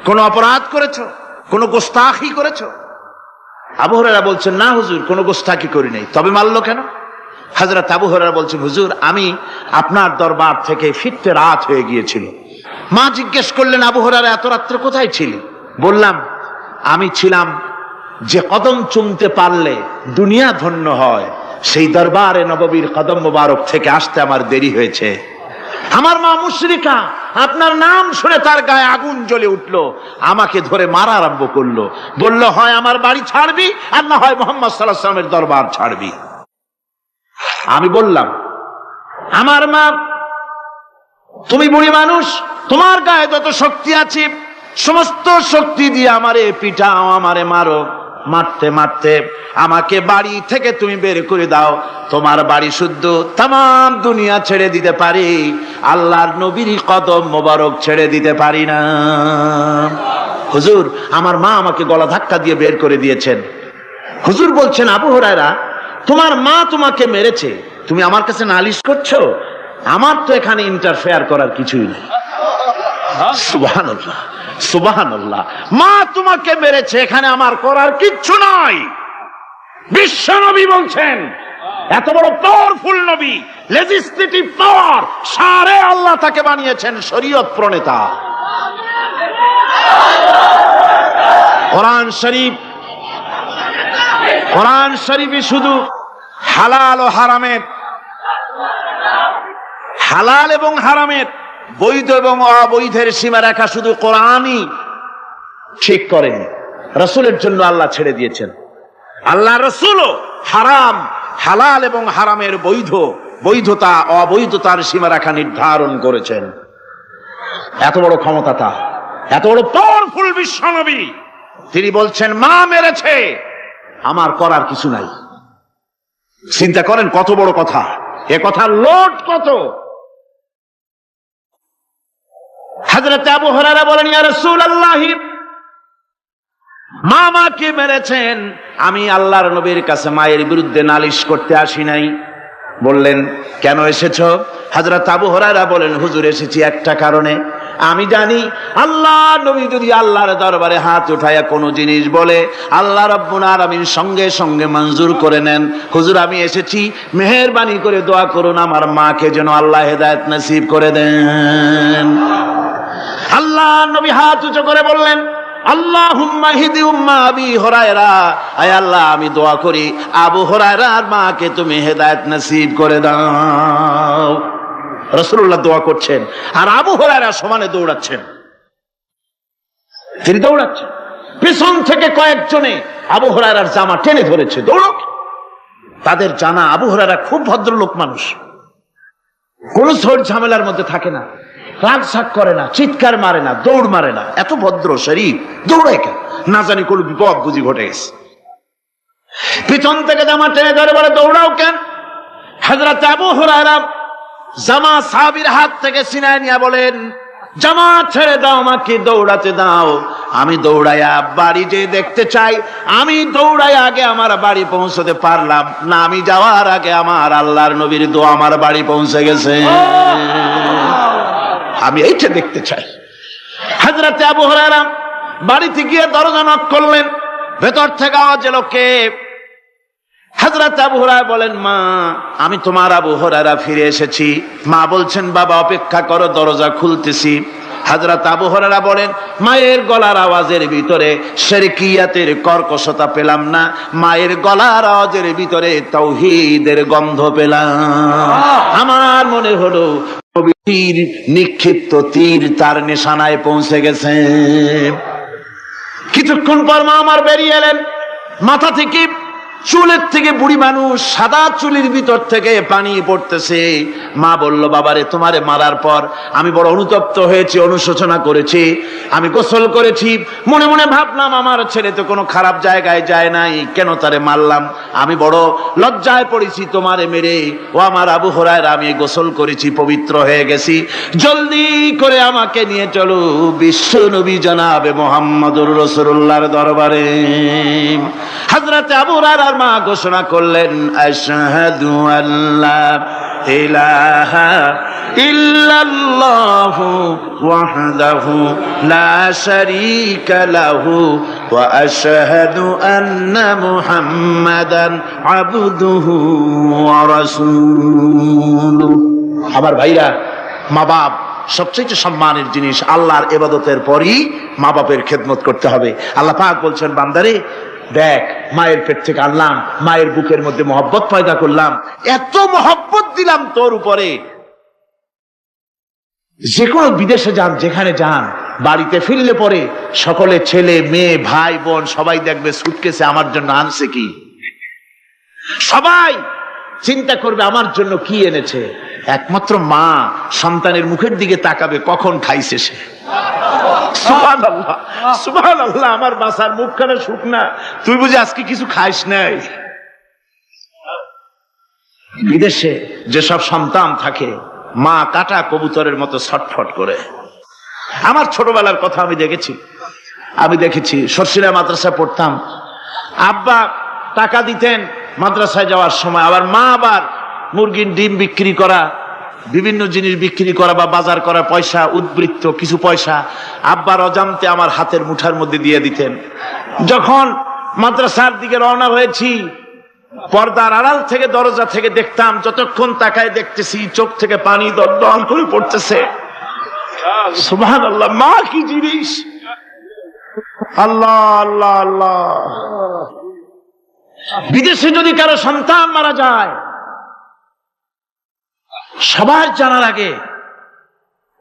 কোন অপরাধ করেছো? কোন গোস্তাখি করেছো? আবু হুরায়রা বলছেন, না হুজুর, কোন গোস্তাখি করি নাই, তবে মারলো কেন? হযরত আবু হুরায়রা বলছেন, হুজুর আমি আপনার দরবার থেকে ফিরতে রাত হয়ে গিয়েছিল। মা জিজ্ঞেস করলেন, আবু হুরায়রা এত রাত্রে কোথায় ছিলি? বললাম, আমি ছিলাম যে কদম চুমতে পারলে দুনিয়া ধন্য হয়, সেই দরবারে নববীর কদম মোবারক থেকে আসতে আমার দেরি হয়েছে। আমার মা মুশরিকা, আপনার নাম শুনে তার গায়ে আগুন জ্বলে উঠলো, আমাকে ধরে মারা আরম্ভ করলো। বলল, হয় আমার বাড়ি ছাড়বি, আর না হয় মুহাম্মদ সাল্লাল্লাহু আলাইহি ওয়াসাল্লামের দরবার ছাড়বি। আমি বললাম, আমার মা, তুমি বুড়ি মানুষ, তোমার গায়ে যত শক্তি আছে সমস্ত শক্তি দিয়ে আমারে পিটাও, আমারে মারো। মারতে মারতে আমাকে বাড়ি থেকে তুমি বের করে দাও। তোমার বাড়ি শুদ্ধ, তাম দুনিয়া ছেড়ে দিতে পারি, আল্লাহর নবীর কদম মোবারক ছেড়ে দিতে পারি না। হুজুর, আমার মা আমাকে গলা ধাক্কা দিয়ে বের করে দিয়েছেন। হুজুর বলছেন, আবু হুরায়রা তোমার মা তোমাকে মেরেছে, তুমি আমার কাছে নালিশ করছো? আমার তো এখানে ইন্টারফেয়ার করার কিছুই নেই। সুবহানাল্লাহ, সুবহানাল্লাহ। মা তোমাকে মেরেছে, এখানে আমার করার কিচ্ছু নাই। বিশ্ব নবী বলছেন, এত বড় পাওয়ারফুল নবী, লেজিসলেটিভ পাওয়ার, সারে আল্লাহ তাকে বানিয়েছেন শরীয়ত প্রণেতা। কোরআন শরীফ, কোরআন শরীফে শুধু হালাল ও হারামের, হালাল এবং হারামের, বৈধ এবং অবৈধের সীমারেখা শুধু কোরআনই ঠিক করেন, রাসূলের জন্য আল্লাহ ছেড়ে দিয়েছেন। আল্লাহ রাসূলও হারাম, হালাল এবং হারামের বৈধতা অবৈধতার সীমারেখা নির্ধারণ করেছেন। এত বড় ক্ষমতা তার, এত বড় পাওয়ারফুল বিশ্বনবী, তিনি বলছেন মা মেরেছে, আমার করার কিছু নাই। চিন্তা করেন কত বড় কথা, এ কথা লোড কত। হযরত আবু হুরায়রা বলেন, ইয়া রাসূলুল্লাহ, মা মাকে মেরেছেন, আমি আল্লাহর নবীর কাছে মায়ের বিরুদ্ধে নালিশ করতে আসি নাই। বললেন, কেন এসেছো? হযরত আবু হুরায়রা বলেন, হুজুর এসেছি একটা কারণে, আমি জানি আল্লাহ নবী যদি আল্লাহর দরবারে হাত উঠায়া কোনো জিনিস বলে, আল্লাহ রাব্বুল আলামিন সঙ্গে সঙ্গে মঞ্জুর করে নেন। হুজুর আমি এসেছি, মেহেরবানি করে দোয়া করুন আমার মাকে যেন আল্লাহ হেদায়েত নসিব করে দেন। আল্লাহ নবী হাত উঁচু করে বললেন, আল্লাহুম্মা হিদি উম্মা আবি হুরায়রা, আয় আল্লাহ আমি দোয়া করি আবু হুরায়রার মাকে তুমি হেদায়েত নসিব করে দাও। রাসূলুল্লাহ দোয়া করছেন আর আবু হুরায়রা সমানে দৌড়াচ্ছেন। তিনি দৌড়াচ্ছেন, পিছন থেকে কয়েকজনে আবু হুরায়রার জামা টেনে ধরেছে, দৌড়ক। তাদের জানা আবু হুরায়রা খুব ভদ্রলোক মানুষ, কোন ঝড় ঝামেলার মধ্যে থাকে না, রাগ শাক করে না, চিৎকার মারে না, দৌড় মারে না, এত ভদ্র শরীর, দৌড়ায় কেন? না জানি কোন বিপদ বুঝি ঘটে গেছে। পিছন থেকে জামা টেনে ধরে বলে দৌড়াও কেন? হযরত আবু হুরায়রা জামা সাহাবীর হাত থেকে ছিনায় নিয়ে বলেন, জামা ছেড়ে দাও, আমাকে দৌড়াতে দাও। আমি দৌড়াইয়া বাড়ি যে দেখতে চাই, আমি দৌড়াইয়া আগে আমার বাড়ি পৌঁছতে পারলাম না, আমি যাওয়ার আগে আমার আল্লাহর নবীর দোয়া আমার বাড়ি পৌঁছে গেছে, আমি এইটা দেখতে চাই। হযরত আবু হুরায়রা বাড়িতে গিয়ে দরজা নক করলেন, ভেতর থেকে আওয়াজ এলো, কে? হযরত আবু হুরায়রা বলেন, মা, আমি তোমার আবু হুরায়রা ফিরে এসেছি। মা বলছেন, বাবা অপেক্ষা করো, দরজা খুলতেছি। হযরত আবু হুরায়রা বলেন, মায়ের গলার আওয়াজের ভিতরে শিরকিয়াতের কর্কশতা পেলাম না, মায়ের গলার আওয়াজের ভিতরে তাওহীদের গন্ধ পেলাম। আমার মনে হলো তীর নিক্ষিপ্ত তীর তার নিশানায় পৌঁছে গেছে। কিছুক্ষণ পর মা আমার বেরিয়ে এলেন, মাথা থেকে চুলের থেকে বুড়ি মানুষ, সাদা চুলের ভিতর থেকে পানি পড়তেছে। মা বলল, বাবারে, তোমারে মারার পর আমি বড় অনুতপ্ত হয়েছি, অনুশোচনা করেছি, আমি গোসল করেছি, মনে মনে ভাবলাম আমার ছেলে তো কোনো খারাপ জায়গায় যায় নাই, কেন তারে মারলাম? আমি বড় লজ্জায় পড়েছি তোমারে মেরে। ও আমার আবু হুরায়রা, আমি গোসল করেছি, পবিত্র হয়ে গেছি, জলদি করে আমাকে নিয়ে চলো বিশ্ব নবী জনাবে মুহাম্মদুর রাসূলুল্লাহর দরবারে। হযরত আবু হুরায়রা মা ঘোষণা করলেন, আশহাদু আল্লা ইলাহা ইল্লাল্লাহু ওয়াহদাহু লা শারীকা লাহু ওয়া আশহাদু আন্না মুহাম্মাদান আবদুহু ওয়া রাসূলুহু। আমার ভাইরা, মা বাপ সবচেয়ে সম্মানের জিনিস। আল্লাহর ইবাদতের পরই মা বাপের খেদমত করতে হবে। আল্লাহ পাক বলছেন, বান্দারে দেখ, মায়ের পেট থেকে আনলাম, মায়ের বুকের মধ্যে মহব্বত পয়দা করলাম, এত মহব্বত দিলাম তোর উপরে, যে কোনো বিদেশে যান, যেখানে যান, বাড়িতে ফিরলে পরে সকলে, ছেলে মেয়ে ভাই বোন সবাই দেখবে সুটকেসে আমার জন্য আনছে কি, সবাই চিন্তা করবে আমার জন্য কি এনেছে। একমাত্র মা সন্তানের মুখের দিকে তাকাবে, কখন খাইছে সে। সুবহানাল্লাহ, সুবহানাল্লাহ, আমার বাসার মুখখানা শুকনা, তুই বুঝি আজকে কিছু খাইস নাই। বিদেশে যেসব সন্তান থাকে, মা কাটা কবুতরের মতো ছটফট করে। আমার ছোটবেলার কথা আমি দেখেছি, সরসিরা মাদ্রাসায় পড়তাম, আব্বা টাকা দিতেন মাদ্রাসায় যাওয়ার সময়, আবার মা আবার মুরগির ডিম বিক্রি করা, বিভিন্ন জিনিস বিক্রি করা বা বাজার করা পয়সা, উদ্বৃত্ত কিছু পয়সা আব্বার অজান্তে আমার হাতের মুঠার মধ্যে দিয়ে দিতেন। যখন মাদ্রাসার দিকে রওনা হয়েছি, পর্দার আড়াল থেকে দরজা থেকে দেখতাম, যতক্ষণ তাকায় দেখতেছি চোখ থেকে পানি দরদর করে পড়তেছে। সুবহানাল্লাহ, মা কি জিনিস! আল্লাহ আল্লাহ আল্লাহ। বিদেশে যদি কারো সন্তান মারা যায়, সবার জানার আগে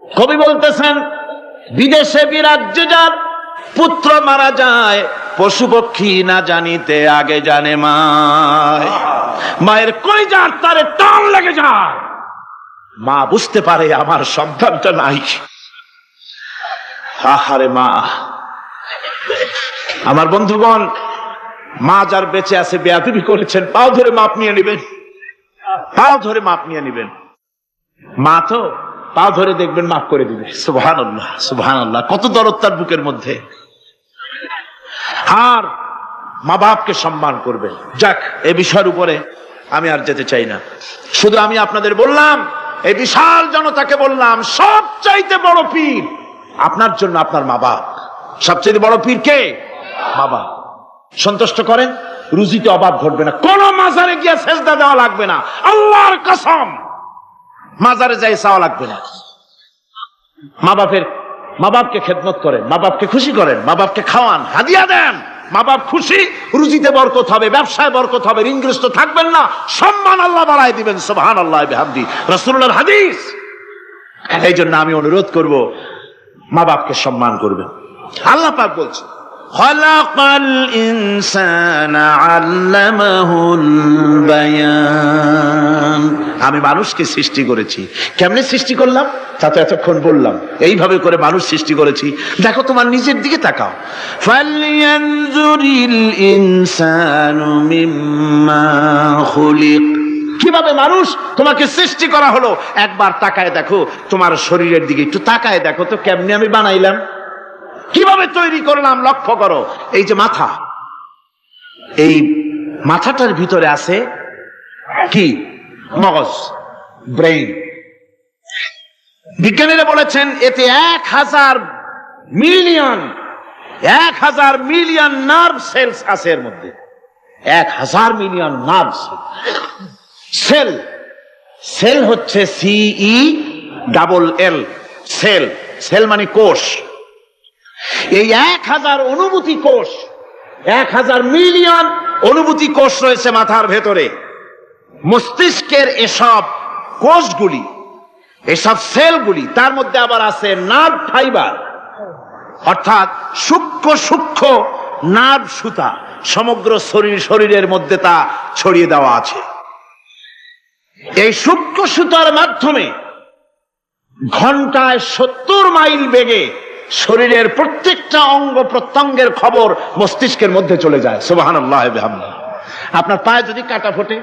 কবি বলতেছেন, বিদেশে বিরাজ্যে যার পুত্র মারা যায়, পশু পক্ষী না জানিতে আগে জানে মায়। মায়ের কলিজার তারে টান লেগে যায়, মা বুঝতে পারে আমার সন্তানটা নাই। আহারে মা! আমার বন্ধুগণ, মা যার বেঁচে আছে বেয়াদবি করেছেন, পাও ধরে মাপ নিয়ে নেবেন, পাও ধরে মাপ নিয়ে নেবেন। মা তো পাও ধরে দেখবেন মাফ করে দিবে। সুবহানাল্লাহ, সুবহানাল্লাহ, কত দরদ তার বুকের মধ্যে। আর মা বাপকে সম্মান করবেন। যাক, এই বিষয়ের উপরে আমি আর যেতে চাই না, শুধু আমি আপনাদের বললাম, এই বিশাল জনতাকে বললাম, সবচাইতে বড় পীর আপনার জন্য আপনার মা বাপ। সবচাইতে বড় পীর কে? মা বাপ। সন্তুষ্ট করেন, রুজিতে অভাব ঘটবে না, কোন মাজারে গিয়ে সেজদা দেওয়া লাগবে না, আল্লাহর কসম, মাজারে যাই চাওয়া লাগবে না। মা বাপকে খেদমত করেন, মা বাপকে খুশি করেন, মা বাপকে খাওয়ান, হাদিয়া দেন, মা বাপ খুশি, রুজিতে বরকত হবে, ব্যবসায় বরকত হবে, ঋণগ্রস্ত থাকবেন না, সম্মান আল্লাহ বাড়ায় দিবেন। সুবহানাল্লাহ বিহামদি, রাসূলুল্লাহর হাদিস। এই জন্য আমি অনুরোধ করব, মা বাপকে সম্মান করবেন। আল্লাহ পাক বলছে খালাকাল ইনসানা আল্লামাহুল বায়ান, আমি মানুষকে সৃষ্টি করেছি। কেমনে সৃষ্টি করলাম তা তো এতক্ষণ বললাম। এইভাবে করে মানুষ সৃষ্টি করেছি। দেখো তোমার নিজের দিকে তাকাও। ফালয়ানজুরিল ইনসানু মিম্মা খুলিক, কিভাবে মানুষ তোমাকে সৃষ্টি করা হলো একবার তাকায় দেখো, তোমার শরীরের দিকে একটু তাকায় দেখো তো কেমনে আমি বানাইলাম, কিভাবে তৈরি করলাম লক্ষ্য করো। এই যে মাথা, এই মাথাটার ভিতরে আছে কি? মগজ, ব্রেইন। বিজ্ঞানীরা বলেছেন এতে 1000 মিলিয়ন নার্ভ সেলস আছে এর মধ্যে। 1000 মিলিয়ন নার্ভ সেল। সেল হচ্ছে CELL, সেল। সেল মানে কোষ। এই 1000 অনুভূতি কোষ, 1000 মিলিয়ন অনুভূতি কোষ রয়েছে মাথার ভেতরে। মস্তিষ্কের এসব কোষগুলি, এসব সেলগুলি, তার মধ্যে আবার আছে নার্ভ ফাইবার, অর্থাৎ সূক্ষ্ম নার্ভ সুতা সমগ্র শরীরের মধ্যে তা ছড়িয়ে দেওয়া আছে। এই সূক্ষ্ম সুতার মাধ্যমে ঘন্টায় 70 মাইল বেগে শরীরের প্রত্যেকটা অঙ্গ প্রত্যঙ্গের খবর মস্তিষ্কের মধ্যে চলে যায়। সুবহানাল্লাহ ওয়া বিহামদিহি। আপনার পায়ে যদি কাটা ফোটে,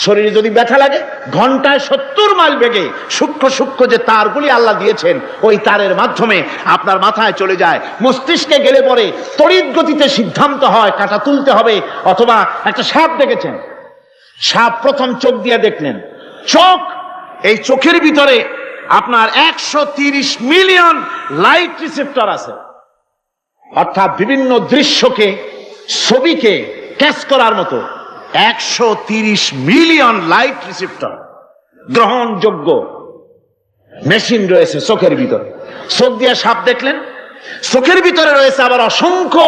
শরীরে যদি ব্যথা লাগে, ঘন্টায় 70 মাইল বেগে সূক্ষ্ম যে তারগুলি আল্লাহ দিয়েছেন, ওই তারের মাধ্যমে আপনার মাথায় চলে যায়। মস্তিষ্কে গেলে পরে তড়িৎ গতিতে সিদ্ধান্ত হয় কাটা তুলতে হবে, অথবা একটা সাপ দেখেছেন, সাপ প্রথম চোখ দিয়ে দেখলেন, চোখ, এই চোখের ভিতরে আপনার 130 মিলিয়ন লাইট রিসেপ্টর আছে, অর্থাৎ বিভিন্ন দৃশ্যকে, ছবিকে ক্যাচ করার মতো 130 মিলিয়ন লাইট রিসেপ্টর গ্রহণযোগ্য মেশিন রয়েছে চোখের ভিতরে। চোখ দিয়ে সাপ দেখলেন, চোখের ভিতরে রয়েছে আবার অসংখ্য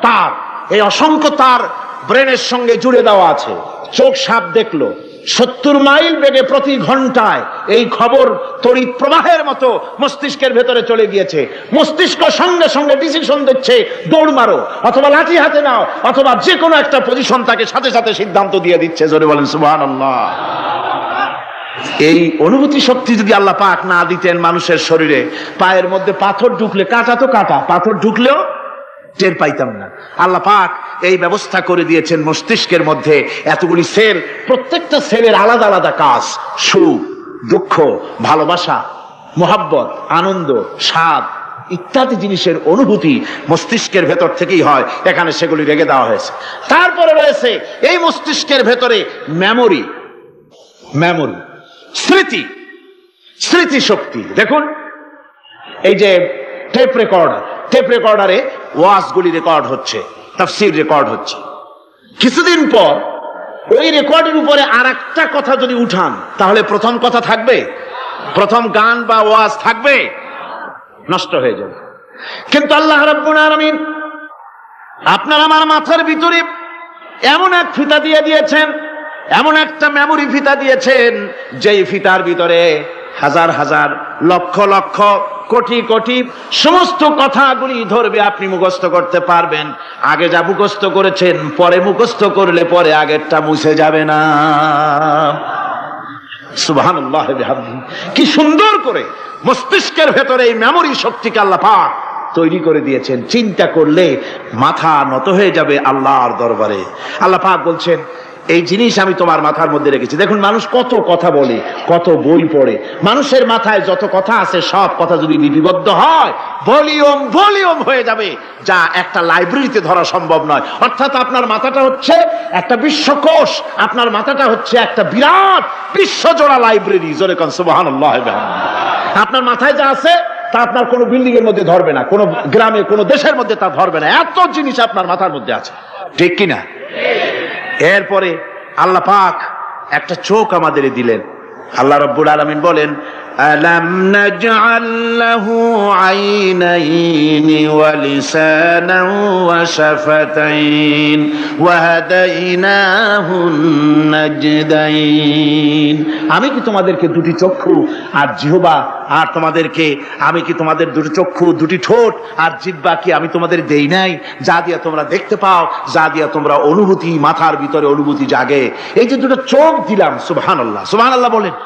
তার। এই অসংখ্য তার ব্রেনের সঙ্গে জুড়ে দেওয়া আছে। চোখ সাপ দেখলো, 70 মাইল বেগে প্রতি ঘন্টায় এই খবর তড়িৎ প্রবাহের মতো মস্তিষ্কের ভেতরে চলে গিয়েছে। মস্তিষ্ক সঙ্গে সঙ্গে ডিসিশন দিচ্ছে, দৌড় মারো, অথবা লাঠি হাতে নাও, অথবা যে কোনো একটা পজিশন তাকে সাথে সাথে সিদ্ধান্ত দিয়ে দিচ্ছে। জোরে বলেন সুবহানাল্লাহ। এই অনুভূতি শক্তি যদি আল্লাহ পাক না দিতেন মানুষের শরীরে, পায়ের মধ্যে পাথর ঢুকলে, কাটা তো কাটা, পাথর ঢুকলেও টের পাইতাম না। আল্লাহ পাক এই ব্যবস্থা করে দিয়েছেন মস্তিষ্কের মধ্যে এতগুলি সেল, প্রত্যেকটা সেলের আলাদা আলাদা কাজ। সুখ, দুঃখ, ভালোবাসা, মোহাব্বত, আনন্দ, স্বাদ ইত্যাদি জিনিসের অনুভূতি মস্তিষ্কের ভেতর থেকেই হয়। এখানে সেগুলি রেখে দেওয়া হয়েছে। তারপরে রয়েছে এই মস্তিষ্কের ভেতরে মেমোরি, স্মৃতি শক্তি। দেখুন এই যে টেপ রেকর্ডারে ওয়াজগুলি রেকর্ড হচ্ছে, তাফসীর রেকর্ড হচ্ছে। কিছুদিন পর ওই রেকর্ডের উপরে আরেকটা কথা যদি উঠান, তাহলে প্রথম কথা থাকবে? প্রথম গান বা ওয়াজ থাকবে? নষ্ট হয়ে যাবে। কিন্তু আল্লাহ রাব্বুল আলামিন আপনার আমার মাথার ভিতরে এমন এক ফিতা দিয়ে দিয়েছেন, এমন একটা মেমোরি ফিতা দিয়েছেন, যেই ফিতার ভিতরে হাজার হাজার, লক্ষ লক্ষ, কোটি কোটি সমস্ত কথাগুলি ধরবে, আপনি মুখস্থ করতে পারবেন। আগে যা মুখস্থ করেছেন, পরে মুখস্থ করলে পরে আগেরটা মুছে যাবে না। সুবহানাল্লাহ ওয়া বিহামদিহি। কি সুন্দর করে মস্তিষ্কের ভেতরে এই মেমোরি শক্তিকে আল্লাহ পাক তৈরি করে দিয়েছেন। চিন্তা করলে মাথা নত হয়ে যাবে আল্লাহর দরবারে। আল্লাহ পাক বলছেন এই জিনিস আমি তোমার মাথার মধ্যে রেখেছি। দেখুন মানুষ কত কথা বলে, কত বই পড়ে, মানুষের মাথায় যত কথা আছে সব কথা যদি লিপিবদ্ধ হয়, ভলিউম হয়ে যাবে, যা একটা লাইব্রেরিতে ধরা সম্ভব নয়। অর্থাৎ আপনার মাথাটা হচ্ছে একটা বিশ্বকোষ, আপনার মাথাটা হচ্ছে একটা বিরাট বিশ্বজোড়া লাইব্রেরি। জোরে কোন সুবহানাল্লাহ। আপনার মাথায় যা আছে তা আপনার কোনো বিল্ডিং এর মধ্যে ধরবে না, কোনো গ্রামে, কোনো দেশের মধ্যে তা ধরবে না। এত জিনিস আপনার মাথার মধ্যে আছে, ঠিক কিনা? এরপরে আল্লাহ পাক একটা চোখ আমাদের দিলেন। আল্লাহ রাব্বুল আলামিন বলেন আলাম নাজআল লাহু আইনাইনি ওয়া লিসানান ওয়া শাফাতাইন ওয়া হাদাইনাহুন নাজদাইন। আমি কি তোমাদেরকে দুটি চক্ষু আর জিহ্বা আর তোমাদেরকে আমি কি তোমাদের দুটি চক্ষু দুটি ঠোঁট আর জিহ্বা কি আমি তোমাদের দেই নাই, যা দিয়া তোমরা দেখতে পাও, যা দিয়া তোমরা অনুভূতি মাথার ভিতরে অনুভূতি জাগে? এই যে দুটো চোখ দিলাম, সুবহানাল্লাহ সুবহানাল্লাহ বলেন।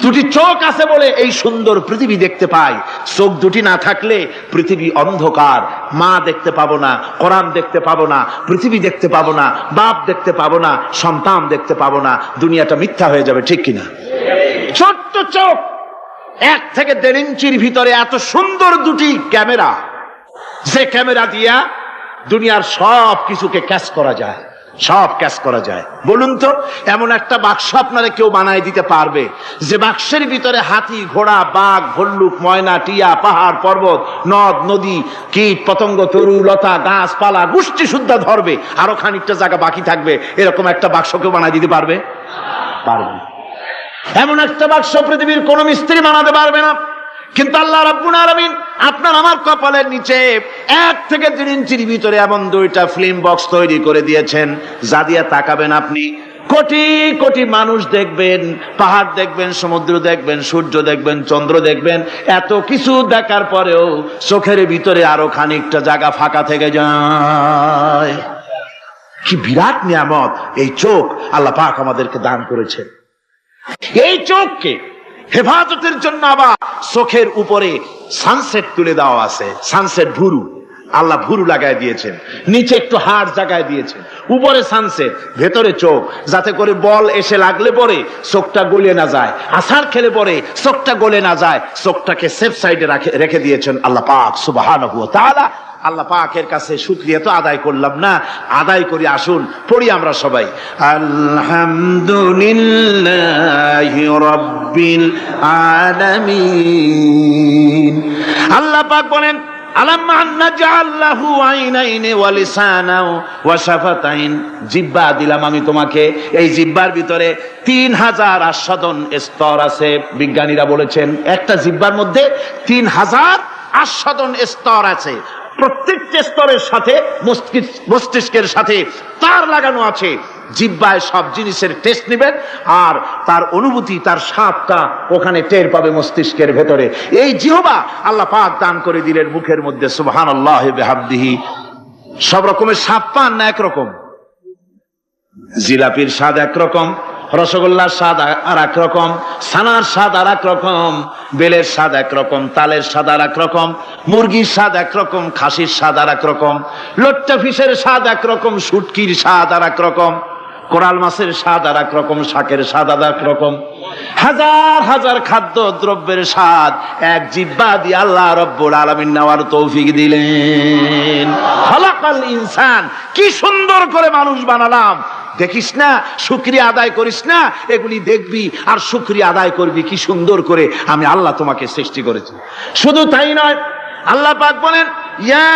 দুটি চোখ আছে বলে এই সুন্দর পৃথিবী দেখতে পাই। চোখ দুটি না থাকলে পৃথিবী অন্ধকার, মা দেখতে পাবো না, কোরআন দেখতে পাবো না, পৃথিবী দেখতে পাবো না, বাপ দেখতে পাবো না, সন্তান দেখতে পাবো না, দুনিয়াটা মিথ্যা হয়ে যাবে, ঠিক কিনা? ছোট্ট চোখ, 1 থেকে 1.5 ইঞ্চির ভিতরে এত সুন্দর দুটি ক্যামেরা, যে ক্যামেরা দিয়া দুনিয়ার সব কিছুকে ক্যাচ করা যায়, সব ক্যাচ করা যায়। বলুন তো, এমন একটা বাক্স আপনারা কেউ বানায় দিতে পারবে যে বাক্সের ভিতরে হাতি, ঘোড়া, বাঘ, ভল্লুক, ময়না, টিয়া, পাহাড়, পর্বত, নদ, নদী, কীট, পতঙ্গ, তরু, লতা, গাছপালা, গোষ্ঠী শুদ্ধা ধরবে, আরো খানিকটা জায়গা বাকি থাকবে, এরকম একটা বাক্স কেউ বানায় দিতে পারবে? পারবে। এমন একটা বাক্স পৃথিবীর কোন মিস্ত্রি বানাতে পারবে না। কিন্তু আল্লাহ রাব্বুল আলামিন আপনার আমার কপালের নিচে 1 থেকে 3 ইঞ্চির ভিতরে এমন 2টা ফিল্ম বক্স তৈরি করে দিয়েছেন, যা দিয়ে তাকাবেন আপনি কোটি কোটি মানুষ দেখবেন, পাহাড় দেখবেন, সমুদ্র দেখবেন, সূর্য দেখবেন, চন্দ্র দেখবেন। এত কিছু দেখার পরেও চোখের ভিতরে আরো খানিকটা জায়গা ফাঁকা থেকে যায়। কি বিরাট নিয়ামত এই চোখ আল্লাহ পাক আমাদেরকে দান করেছেন। এই চোখকে হেফাজতের জন্য আবার চোখের উপরে সানসেট তুলে দেওয়া আছে, সানসেট ভুরু, আল্লাহ ভুরু লাগায় দিয়েছেন, নিচে একটু হাড় জায়গায় দিয়েছেন, উপরে সানসেট, ভেতরে চোখ, যাতে করে বল এসে লাগলে পরে চোখটা গলে না যায়, আছাড় খেলে পরে চোখটা গলে না যায়, চোখটাকে সেফ সাইডে রেখে দিয়েছেন আল্লাহ পাক সুবহানাহু ওয়া তাআলা। আল্লাহ পাকের কাছে শুকরিয়া তো আদায় করলাম না, আদায় করি। আসুন পড়ি আমরা সবাই, আলহামদুলিল্লাহি রাব্বিল আলামিন। আল্লাহ পাক বলেন, আলাম নাজআল লাহু আইনাইনি ওয়া লিসানান ওয়া শাফাতাইন। জিহ্বা দিলাম আমি তোমাকে, এই জিহ্বার ভিতরে 3000 আস্বাদন স্তর আছে। বিজ্ঞানীরা বলেছেন একটা জিহ্বার মধ্যে 3000 আস্বাদন স্তর আছে। প্রত্যেকটা স্তরের সাথে মস্তিষ্কের সাথে তার লাগানো আছে। জিহ্বায় সব জিনিসের টেস্ট নেবেন আর তার অনুভূতি, তার স্বাদটা ওখানে টের পাবে মস্তিষ্কের ভেতরে। এই জিহ্বা আল্লাহ পাক দান করে দিলেন মুখের মধ্যে, সুবহানাল্লাহ বিহামদিহি। সব রকমের স্বাদ পান না একরকম? জিলাপির স্বাদ একরকম, রসগোল্লার স্বাদ আর এক রকম, ছানার স্বাদ আর এক রকম, বেলের স্বাদ একরকম, তালের স্বাদ আর এক রকম, মুরগির স্বাদ একরকম, খাসির স্বাদ আর এক রকম, লট্টা ফিশের স্বাদ একরকম, শুটকির স্বাদ আর এক রকম, কোরাল মাছের স্বাদ আর এক রকম, শাকের স্বাদ আর এক রকম। হাজার হাজার খাদ্য দ্রব্যের স্বাদ এক জিহ্বা দিয়ে আল্লাহ রব্বুল আলামিন নেওয়ার তৌফিক দিলেন। খালাকাল ইনসান, কি সুন্দর করে মানুষ বানালাম। দেখিস না, শুকরিয়া আদায় করিস না, এগুলি দেখবি আর শুকরিয়া আদায় করবি কি সুন্দর করে আমি আল্লাহ তোমাকে সৃষ্টি করেছি। শুধু তাই নয়, আল্লাহ পাক বলেন, ইয়া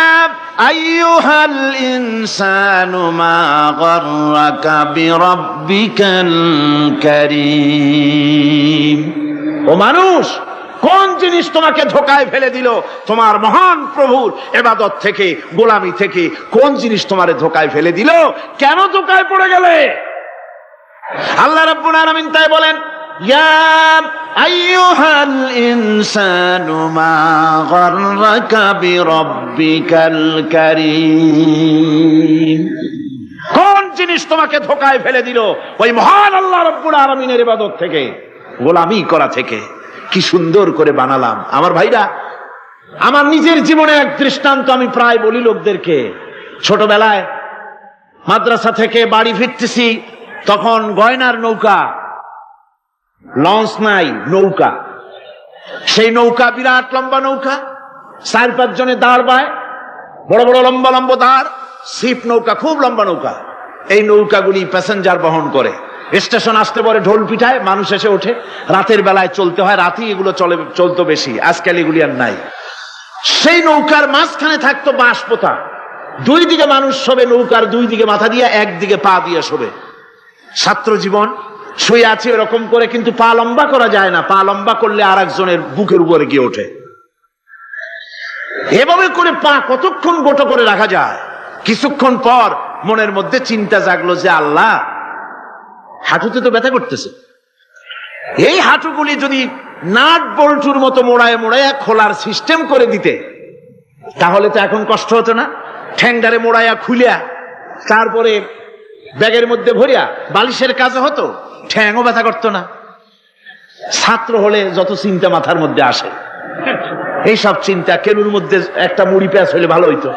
আইয়ুহাল ইনসানু মা গাররাকা বিরাব্বিকাল কারীম। ও মানুষ, কোন জিনিস তোমাকে ধোকায় ফেলে দিল? তোমার মহান প্রভুর ইবাদত থেকে, গোলামি থেকে কোন জিনিস তোমারে ধোকায় ফেলে দিল? কেন ধোকায় পড়ে গেলে? আল্লাহ রাব্বুল আলামিন তাই বলেন, ইয়া আইয়ুহাল ইনসানু মা গাররাকা বিরাব্বিকাল কারীম। কোন জিনিস তোমাকে ধোকায় ফেলে দিল? ওই মহান আল্লাহ রাব্বুল আলামিনের ইবাদত থেকে, গোলামি করা থেকে। কি সুন্দর করে বানালাম। আমার ভাইরা, আমার নিজের জীবনে এক দৃষ্টান্ত আমি প্রায় বলি লোকদেরকে। ছোটবেলায় মাদ্রাসা থেকে বাড়ি ফিরতেছি, তখন গয়নার নৌকা, লঞ্চ নাই, নৌকা। সেই নৌকা বিরাট লম্বা নৌকা, 4-5 জনে দাঁড় বায়, বড় বড় লম্বা লম্বা দাঁড়, ছিপ নৌকা, খুব লম্বা নৌকা। এই নৌকাগুলি প্যাসেঞ্জার বহন করে। স্টেশন আসতে পরে ঢোল পিঠায়, মানুষ এসে ওঠে। রাতের বেলায় চলতে হয়, রাতেই এগুলো চলতো বেশি, আজকাল এগুলি আর নাই। সেই নৌকার মাঝখানে থাকতো বাঁশ পোতা, 2 দিকে মানুষ শোবে, নৌকার 2 দিকে মাথা দিয়ে, 1 দিকে পা দিয়ে শোবে। ছাত্র জীবন, শুয়ে আছি এরকম করে, কিন্তু পা লম্বা করা যায় না, পা লম্বা করলে আর একজনের বুকের উপরে গিয়ে ওঠে। এভাবে করে পা কতক্ষণ গোটো করে রাখা যায়? কিছুক্ষণ পর মনের মধ্যে চিন্তা জাগলো যে আল্লাহ, হাঁটুতে তো ব্যথা করতেছে, এই হাঁটুগুলি যদি নাট বল্টুর মতো মোড়ায় মোড়ায় খোলার সিস্টেম করে দিতে, তাহলে তো এখন কষ্ট হতো না। ঠ্যাংডারে মোড়াইয়া খুলিয়া তারপরে ব্যাগের মধ্যে ভরিয়া বালিশের কাজও হতো, ঠ্যাংও ব্যথা করতো না। ছাত্র হলে যত চিন্তা মাথার মধ্যে আসে, এইসব চিন্তা কেনুর মধ্যে একটা মুড়ি পেঁয়াজ হলে ভালো হইতো।